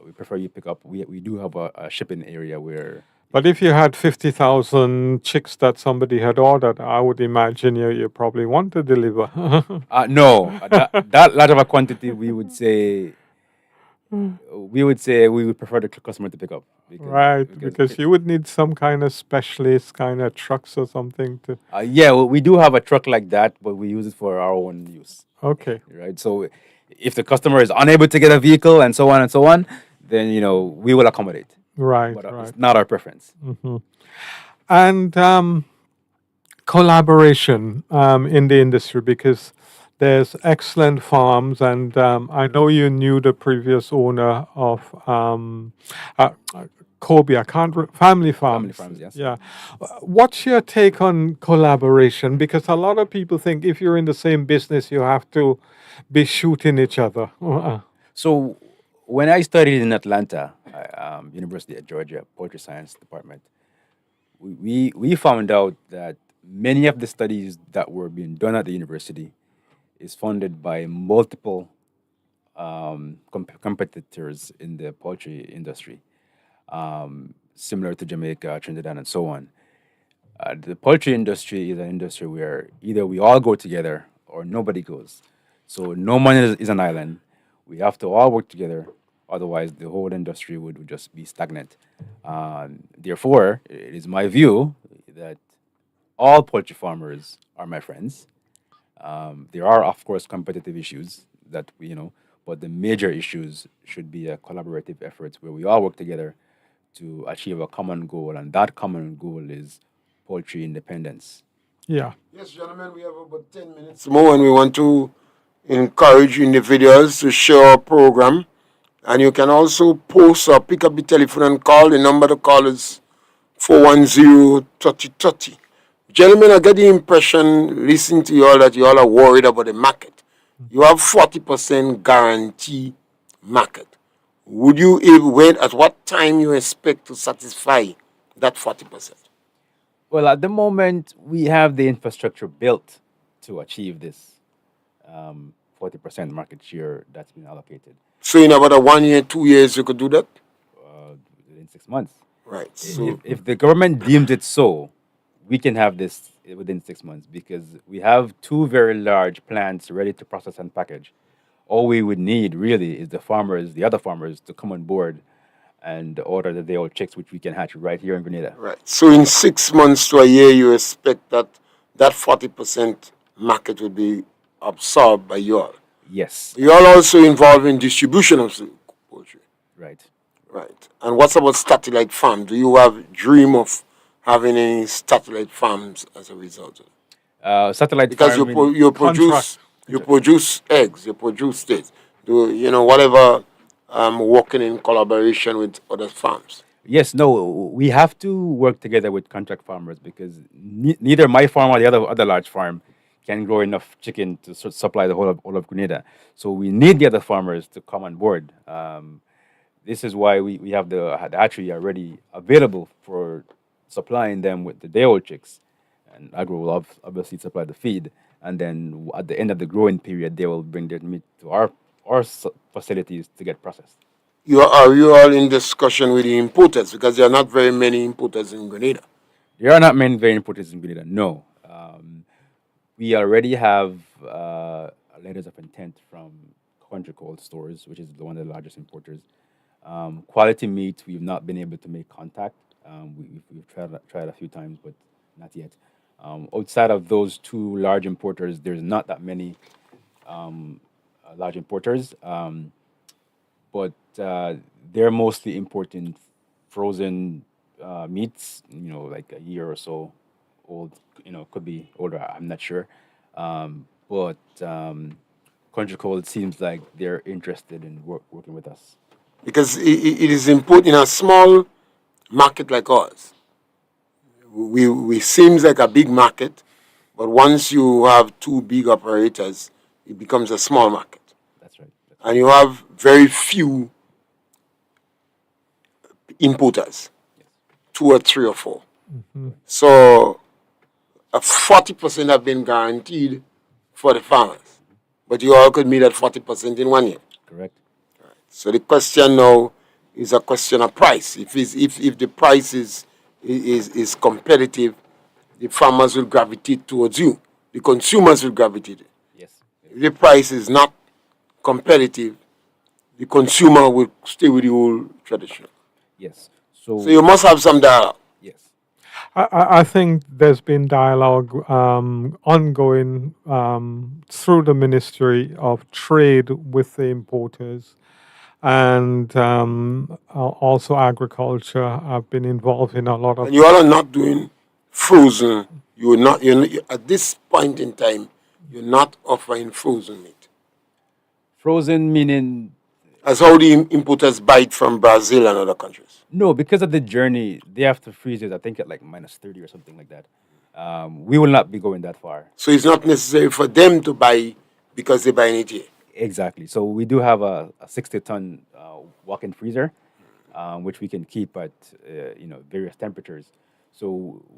We prefer you pick up. We do have a shipping area where. But if you had 50,000 chicks that somebody had ordered, I would imagine you probably want to deliver. No, that large of a quantity, we would say we would prefer the customer to pick up. Because you would need some kind of specialist kind of trucks or something to. We do have a truck like that, but we use it for our own use. Okay. Right. So if the customer is unable to get a vehicle and so on, then we will accommodate. Right. But right. It's not our preference. And collaboration in the industry, because there's excellent farms, and I know you knew the previous owner of Kobe. Family Farms. Family Farms, yes. Yeah. What's your take on collaboration? Because a lot of people think if you're in the same business, you have to be shooting each other. So when I studied in Atlanta, University of Georgia, Poultry Science Department, we found out that many of the studies that were being done at the university is funded by multiple competitors in the poultry industry, similar to Jamaica, Trinidad, and so on. The poultry industry is an industry where either we all go together or nobody goes. So no one is an island. We have to all work together. Otherwise, the whole industry would just be stagnant. Therefore, it is my view that all poultry farmers are my friends. There are, of course, competitive issues that but the major issues should be a collaborative effort where we all work together to achieve a common goal, and that common goal is poultry independence. Yeah. Yes, gentlemen, we have about 10 minutes more, and we want to encourage individuals to share our program. And you can also post or pick up the telephone and call. The number to call is 410-3030. Gentlemen, I get the impression, listening to you all, that you all are worried about the market. You have 40% guarantee market. Would you at what time you expect to satisfy that 40%? Well, at the moment, we have the infrastructure built to achieve this. 40% market share that's been allocated So in about a 1 year, 2 years, you could do that? within 6 months. Right. If, So if the government deems it so, we can have this within 6 months because we have two very large plants ready to process and package. All we would need really is the other farmers, to come on board and order the day old chicks, which we can hatch right here in Grenada. right. So in 6 months to a year, you expect that that 40% market will be absorbed by you all. Yes, You all also involved in distribution of poultry. right. Right. And what's about satellite farm? Do you have dream of having any satellite farms as a result of it? Satellite Because farming. Contract. you produce eggs, you produce steaks. Do you know whatever working in collaboration with other farms? Yes, no, we have to work together with contract farmers because neither my farm or the other large farm can grow enough chicken to supply the whole of Grenada. So we need the other farmers to come on board. This is why we have the hatchery already available for supplying them with the day-old chicks, and agro will obviously supply the feed. And then at the end of the growing period, they will bring their meat to our facilities to get processed. Are you all in discussion with the importers? Because there are not very many importers in Grenada. There are not many very important in Grenada. No, we already have letters of intent from Country Cold Stores, which is one of the largest importers. Quality meat, we've not been able to make contact. We've tried a few times, but not yet. Outside of those two large importers, there's not that many large importers, but they're mostly importing frozen meats, like a year or so old. Could be older. I'm not sure, but Country Cold seems like they're interested in working with us. Because it is important in a small market like ours. We seems like a big market, but once you have two big operators, it becomes a small market. That's right. And you have very few importers, two or three or four. So a 40% have been guaranteed for the farmers, but you all could meet that 40% in 1 year. Correct. So the question now is a question of price. If the price is competitive, the farmers will gravitate towards you. The consumers will gravitate. Yes. If the price is not competitive, the consumer will stay with the old tradition. Yes. So you must have some dialogue. Yes. I think there's been dialogue ongoing through the Ministry of Trade with the importers, and also agriculture. I've been involved in a lot of. And you all are not doing frozen. At this point in time, you're not offering frozen meat. Frozen meaning As how the importers buy it from Brazil and other countries. no, because of the journey, they have to freeze it. I think at like -30 or something like that. We will not be going that far. So it's not necessary for them to buy because they buy it here. Exactly. So we do have a 60-ton walk-in freezer, which we can keep at various temperatures. So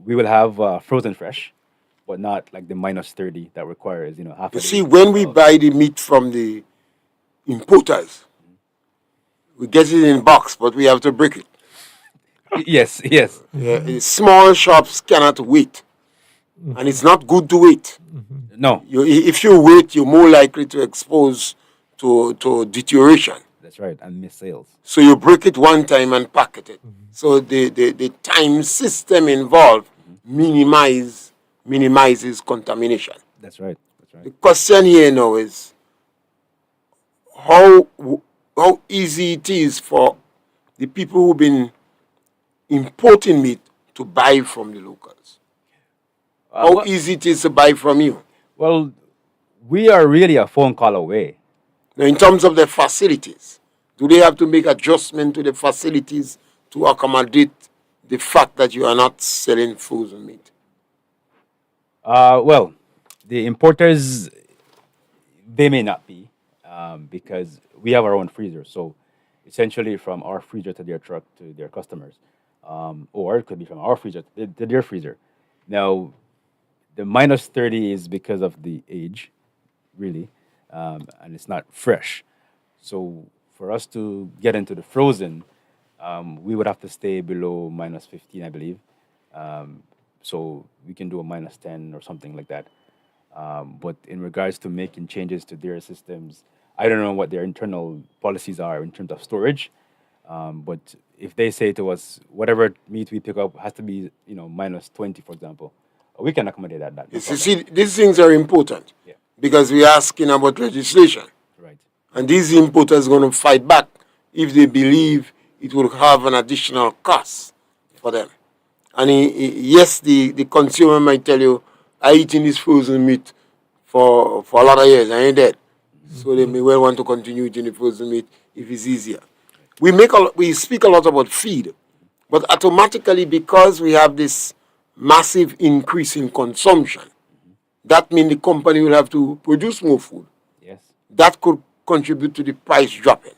we will have frozen fresh, but not like the -30 that requires half You a see, day. when we buy the meat from the importers, we get it in box, but we have to break it. Yes, yes, Small shops cannot wait, and it's not good to wait. no, If you wait, you're more likely to expose to deterioration. that's right, and miss sales. So you break it one time and packet it. So the time system involved minimizes contamination. That's right, that's The right. question here now is how how easy it is for the people who've been importing meat to buy from the locals. How Well, easy it is to buy from you. well, we are really a phone call away. Now, in terms of the facilities, do they have to make adjustment to the facilities to accommodate the fact that you are not selling frozen meat? Well, the importers, they may not be, because we have our own freezer. So essentially, from our freezer to their truck to their customers, or it could be from our freezer to their freezer. Now, the -30 is because of the age, really. and it's not fresh. So for us to get into the frozen, we would have to stay below minus 15, I believe. So we can do a minus 10 or something like that. But in regards to making changes to their systems, I don't know what their internal policies are in terms of storage. But if they say to us, whatever meat we pick up has to be, minus 20, for example, we can accommodate that. No You problem. see, these things are important Yeah. because we are asking about legislation. Right. And these importers are going to fight back if they believe it will have an additional cost for them. And yes, the consumer might tell you, I eating this frozen meat for a lot of years, I ain't dead. So they may well want to continue eating the frozen meat if it's easier. We speak a lot about feed, but automatically because we have this massive increase in consumption, that means the company will have to produce more food. Yes. That could contribute to the price dropping.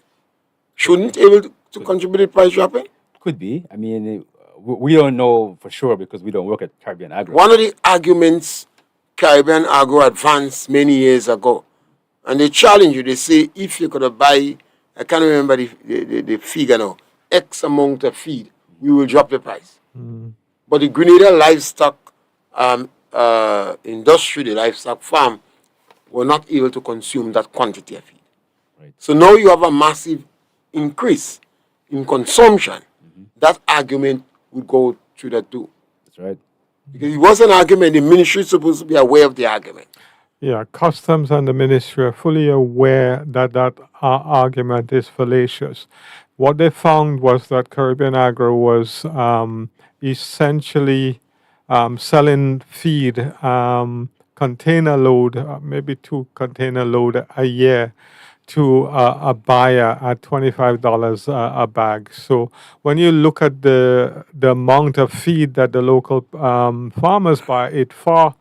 Shouldn't able to contribute to the price dropping? Could be. I mean, we don't know for sure because we don't work at Caribbean Agro. One of the arguments Caribbean Agro advanced many years ago, and they challenge you, they say if you could buy, I can't remember the figure now, X amount of feed, we will drop the price. But the Grenada livestock industry, the livestock farm, were not able to consume that quantity of feed. Right. So now you have a massive increase in consumption. That argument would go through that too. That's right. Because it was an argument, the ministry is supposed to be aware of the argument. Yeah, customs and the ministry are fully aware that argument is fallacious. What they found was that Caribbean Agro was essentially selling feed container load, maybe 2 container load a year to a buyer at $25 a bag. So when you look at the amount of feed that the local farmers buy, it far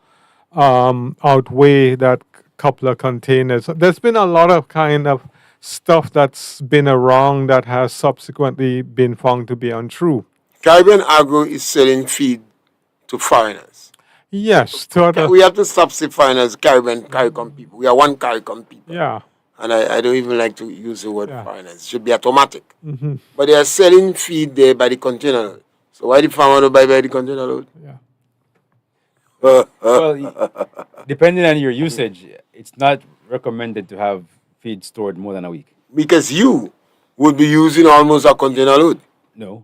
outweigh that couple of containers. There's been a lot of kind of stuff that's been around that has subsequently been found to be untrue. Caribbean Agro is selling feed to foreigners. Yes, to other, We have to stop saying foreigners, CARICOM people. We are one CARICOM people. yeah, And I don't even like to use the word Yeah. foreigners. It should be automatic. But they are selling feed there by the container load. So why the farmer don't buy by the container load? yeah. Well, depending on your usage, it's not recommended to have feed stored more than a week. Because you would be using almost a container load. No,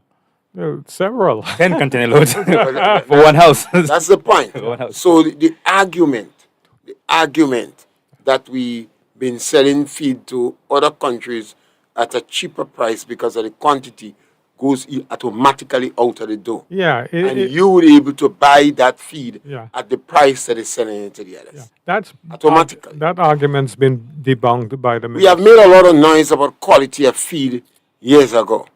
Several. 10 container loads for one house. That's the point. One house. So the argument that we've been selling feed to other countries at a cheaper price because of the quantity goes automatically out of the door. Yeah, And you would be able to buy that feed Yeah. at the price that is selling it to the others. that's Automatically. that argument's been debunked by the We have made a lot of noise about quality of feed years ago.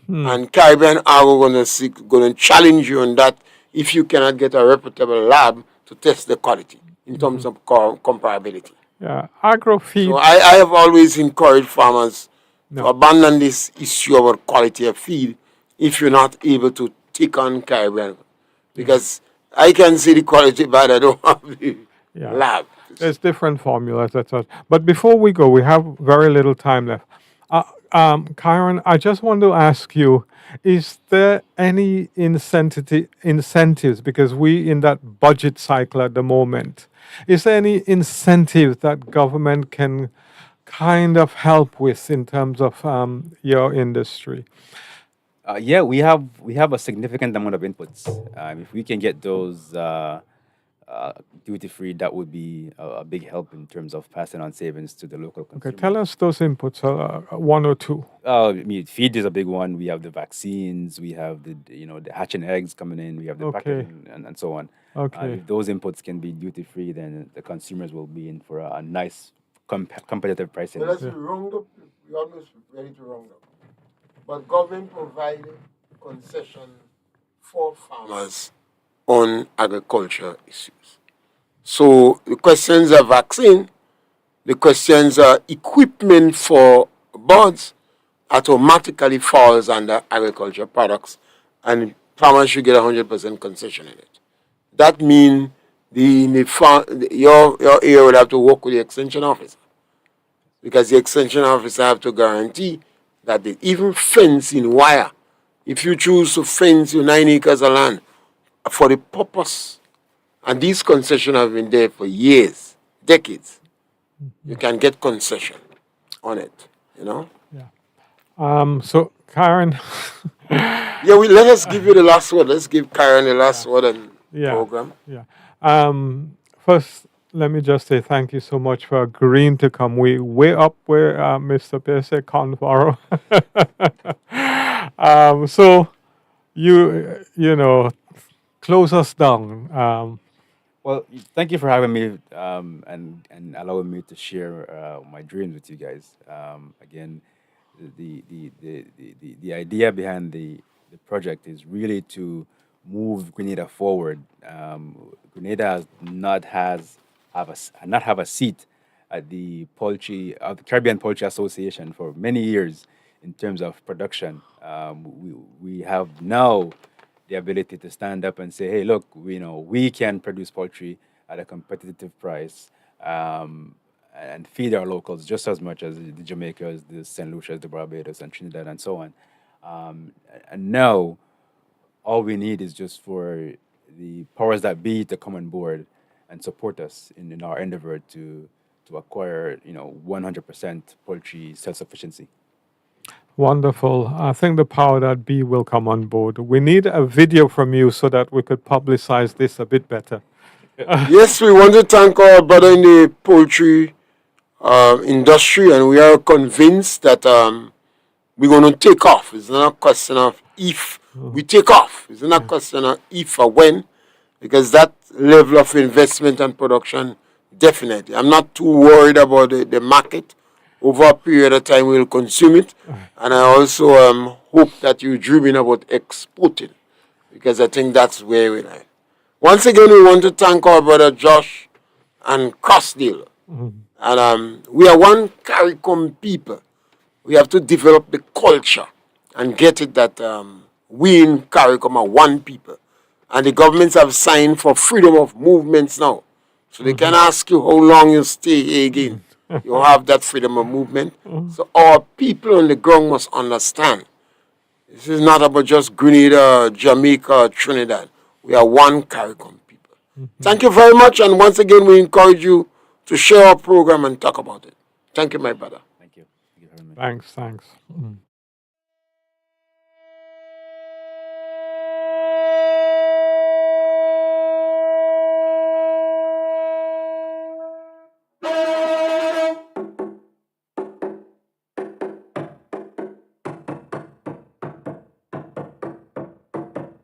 And Caribbean Agro going to challenge you on that if you cannot get a reputable lab to test the quality in terms of comparability. Yeah, agro feed. So I have always encouraged farmers to abandon this issue about quality of feed if you're not able to take on Caribbean. Because I can see the quality, but I don't have the lab. There's different formulas. That's all. But before we go, we have very little time left. Kayran, I just want to ask you: is there any incentives? Because we in that budget cycle at the moment, is there any incentive that government can kind of help with in terms of your industry? Yeah, we have a significant amount of inputs. If we can get those duty free, that would be a big help in terms of passing on savings to the local consumer. Okay, tell us those inputs, one or two. I mean, feed is a big one. We have the vaccines. We have the hatching eggs coming in. We have the packaging and so on. Okay. If those inputs can be duty free, then the consumers will be in for a nice competitive pricing. Well, that's round up. We're almost ready to round up. But government provide concession for farmers on agriculture issues. So the questions are vaccine, the questions are equipment for birds, automatically falls under agriculture products, and farmers should get 100% concession in it. That means your area will have to work with the extension officer because the extension officer have to guarantee that they even fence in wire. If you choose to fence your 9 acres of land for the purpose, and these concessions have been there for years, decades, you can get concession on it, you know? So, Karen, Yeah, let us give you the last word. Let's give Karen the last word on program. yeah. First, let me just say thank you so much for agreeing to come way up where Mr. Pierce said Convaro. So, you know, close us down. Well, thank you for having me and allowing me to share my dreams with you guys. Again, the idea behind the project is really to move Grenada forward. Grenada has not have a seat at the Caribbean Poultry Association for many years in terms of production. We have now the ability to stand up and say, "Hey, look, we can produce poultry at a competitive price and feed our locals just as much as the Jamaicas, the St. Lucias, the Barbados, and Trinidad, and so on." And now, all we need is just for the powers that be to come on board and support us in our endeavor to acquire, 100% poultry self-sufficiency. Wonderful. I think the power that be will come on board. We need a video from you so that we could publicize this a bit better. Yes, we want to thank our brother in the poultry industry, and we are convinced that we're going to take off. It's not a question of if we take off. It's not a question of if or when, because that level of investment and production, definitely. I'm not too worried about the market. Over a period of time, we'll consume it. And I also hope that you're dreaming about exporting, because I think that's where we're at. Once again, we want to thank our brother Josh and Crosdale. And we are one CARICOM people. We have to develop the culture and get it that we in CARICOM are one people. And the governments have signed for freedom of movements now. So they can ask you how long you stay here again. You have that freedom of movement. So our people on the ground must understand. This is not about just Grenada, Jamaica, Trinidad. We are one CARICOM people. Thank you very much. And once again, we encourage you to share our program and talk about it. Thank you, my brother. Thank you. Thank you very much. Thanks.